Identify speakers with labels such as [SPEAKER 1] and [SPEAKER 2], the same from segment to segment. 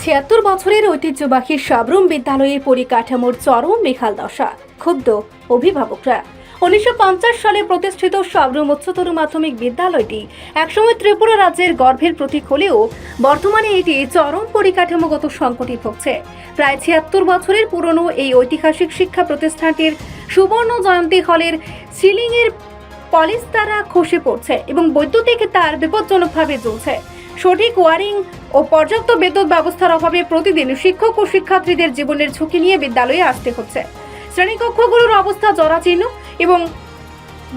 [SPEAKER 1] ৭৬ বছরের ঐতিহ্যবাহী সাবরুম বিদ্যালয়ের পরিকাঠামোর চরম বেহাল দশা। ক্ষুব্ধ অভিভাবকরা। 1950 সালে প্রতিষ্ঠিত সাবরুম উচ্চতর মাধ্যমিক বিদ্যালয়টি একসময় ত্রিপুরা রাজ্যের গর্বের প্রতীক হলেও বর্তমানে এটি চরম পরিকাঠামোগত সংকটে ভুগছে। প্রায় ৭৬ বছরের পুরনো এই ঐতিহাসিক শিক্ষা প্রতিষ্ঠানটির সুবর্ণ জয়ন্তী হলের সিলিংয়ের পলিস্তারা খসে পড়ছে এবং বৈদ্যুতিক তার বিপজ্জনকভাবে জ্বলছে। সঠিক ওয়ারিং ও পর্যাপ্ত বিদ্যুৎ ব্যবস্থার অভাবে প্রতিদিন শিক্ষক ও শিক্ষার্থীদের জীবনের ঝুঁকি নিয়ে বিদ্যালয়ে আসতে হচ্ছে। শ্রেণীকক্ষগুলোর অবস্থা জরাজীর্ণ এবং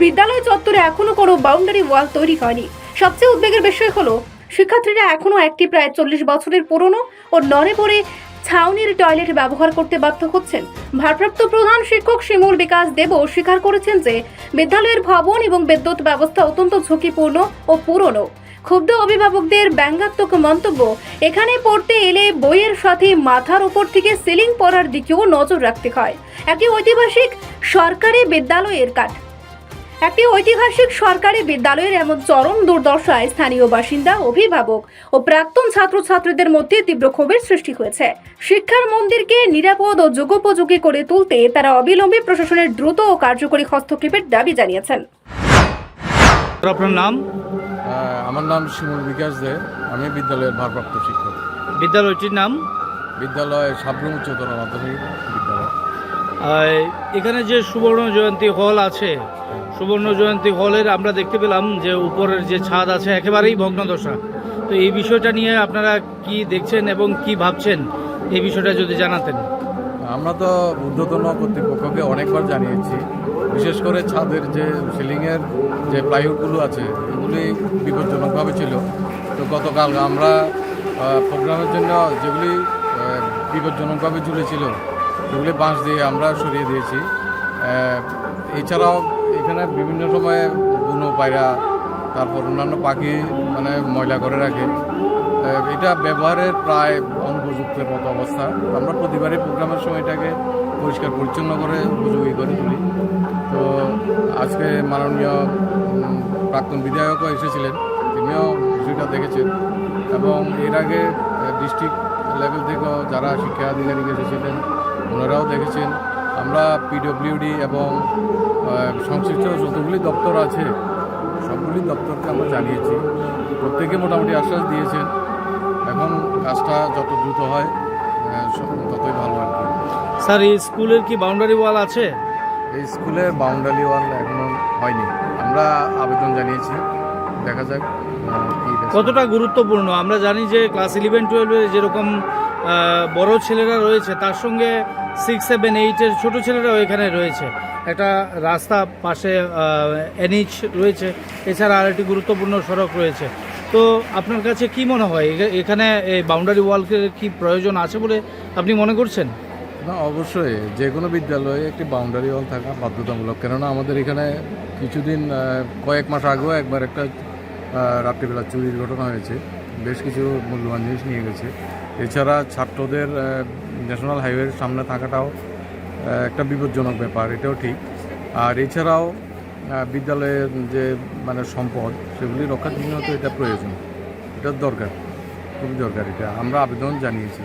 [SPEAKER 1] বিদ্যালয় চত্বরে এখনো কোনো বাউন্ডারি ওয়াল তৈরি হয়নি। সবচেয়ে উদ্বেগের বিষয় হলো শিক্ষার্থীরা এখনো একটি প্রায় 40 বছরের পুরনো ও নড়ে পড়ে ছাউনির টয়লেট ব্যবহার করতে বাধ্য হচ্ছেন। ভারপ্রাপ্ত প্রধান শিক্ষক শিমুল বিকাশ দেবও স্বীকার করেছেন যে বিদ্যালয়ের ভবন এবং বিদ্যুৎ ব্যবস্থা অত্যন্ত ঝুঁকিপূর্ণ ও পুরনো। ক্ষুব্ধ অভিভাবকদের ব্যঙ্গাত্মক মন্তব্য, এখানে পড়তে এলে বইয়ের সাথে মাথার উপর থেকে সিলিং পড়ার দিকেও নজর রাখতে হয়। একটি ঐতিহাসিক সরকারি বিদ্যালয়ের এমন চরম দুর্দশায় স্থানীয় বাসিন্দা, অভিভাবক ও প্রাক্তন ছাত্রছাত্রীদের মধ্যে তীব্র ক্ষোভের সৃষ্টি হয়েছে। শিক্ষার মন্দিরকে নিরাপদ ও যুগোপযোগী করে তুলতে তারা অবিলম্বে প্রশাসনের দ্রুত ও কার্যকরী হস্তক্ষেপের দাবি জানিয়েছেন।
[SPEAKER 2] আপনার নাম?
[SPEAKER 3] আমার নাম শিমুল বিকাশ দে। আমি বিদ্যালয়ের ভারপ্রাপ্ত শিক্ষক।
[SPEAKER 2] বিদ্যালয়টির নাম?
[SPEAKER 3] বিদ্যালয় সাবরুম উচ্চতর মাধ্যমিক বিদ্যালয়।
[SPEAKER 2] এখানে যে সুবর্ণ জয়ন্তী হল আছে, সুবর্ণ জয়ন্তী হলের আমরা দেখতে পেলাম যে উপরের যে ছাদ আছে একেবারেই ভগ্নদশা। তো এই বিষয়টা নিয়ে আপনারা কি দেখছেন এবং কি ভাবছেন, এই বিষয়টা যদি জানাতেন।
[SPEAKER 3] আমরা তো ঊর্ধ্বতন কর্তৃপক্ষকে অনেকবার জানিয়েছি, বিশেষ করে ছাদের যে সিলিংয়ের যে প্লাইউডগুলো আছে এগুলি বিপজ্জনকভাবে ছিল। তো গতকাল আমরা প্রোগ্রামের জন্য যেগুলি বিপজ্জনকভাবে ঝুলেছিল সেগুলি বাঁশ দিয়ে আমরা সরিয়ে দিয়েছি। এছাড়াও এখানে বিভিন্ন সময়ে বুনো পায়রা, তারপর অন্যান্য পাখি ময়লা করে রাখে। এটা ব্যবহারের প্রায় অনুপযুক্ত মতো অবস্থা। আমরা প্রতিবারই প্রোগ্রামের সময়টাকে পরিষ্কার পরিচ্ছন্ন করে উপযোগী করে তুলি। তো আজকে মাননীয় প্রাক্তন বিধায়কও এসেছিলেন, তিনিও বিষয়টা দেখেছেন এবং এর আগে ডিস্ট্রিক্ট লেভেল থেকেও যারা শিক্ষা আধিকারিক এসেছিলেন ওনারাও দেখেছেন। আমরা পিডব্লিউডি এবং সংশ্লিষ্ট যতগুলি দপ্তর আছে সবগুলি দপ্তরকে আমরা জানিয়েছি, প্রত্যেকে মোটামুটি আশ্বাস দিয়েছেন। এখন কাজটা যত দ্রুত হয় ততই ভালো আর কি।
[SPEAKER 2] স্যার, এই স্কুলের কি বাউন্ডারি ওয়াল আছে?
[SPEAKER 3] এই স্কুলের বাউন্ডারি ওয়াল এখনো হয়নি। আমরা আবেদন জানিয়েছি, দেখা যাক
[SPEAKER 2] কতটা গুরুত্বপূর্ণ। আমরা জানি যে ক্লাস 11-12 যেরকম বড় ছেলেরা রয়েছে তার সঙ্গে 6, 7, 8 ছোটো ছেলেরাও এখানে রয়েছে। একটা রাস্তা পাশে এনএইচ রয়েছে, এছাড়া আরেকটি গুরুত্বপূর্ণ সড়ক রয়েছে। তো আপনার কাছে কি মনে হয় এখানে এই বাউন্ডারি ওয়ালকে কি প্রয়োজন আছে বলে আপনি মনে করছেন?
[SPEAKER 3] না, অবশ্যই যে কোনো বিদ্যালয়ে একটি বাউন্ডারি ওয়াল থাকা বাধ্যতামূলক। কেননা আমাদের এখানে কিছুদিন কয়েক মাস আগেও একবার একটা রাত্রিবেলা চুরির ঘটনা হয়েছে, বেশ কিছু মূল্যবান জিনিস নিয়ে গেছে। এছাড়া ছাত্রদের ন্যাশনাল হাইওয়ের সামনে থাকাটাও একটা বিপজ্জনক ব্যাপার, এটাও ঠিক। আর এছাড়াও বিদ্যালয়ের যে সম্পদ সেগুলি রক্ষার জন্য তো এটা প্রয়োজন, এটা দরকার, খুবই দরকার। এটা আমরা আবেদন জানিয়েছি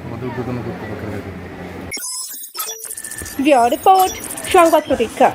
[SPEAKER 3] আমাদের ঊর্ধ্বতন কর্তৃপক্ষের কাছে।
[SPEAKER 1] রিপোর্ট সংবাদ প্রতীক্ষা।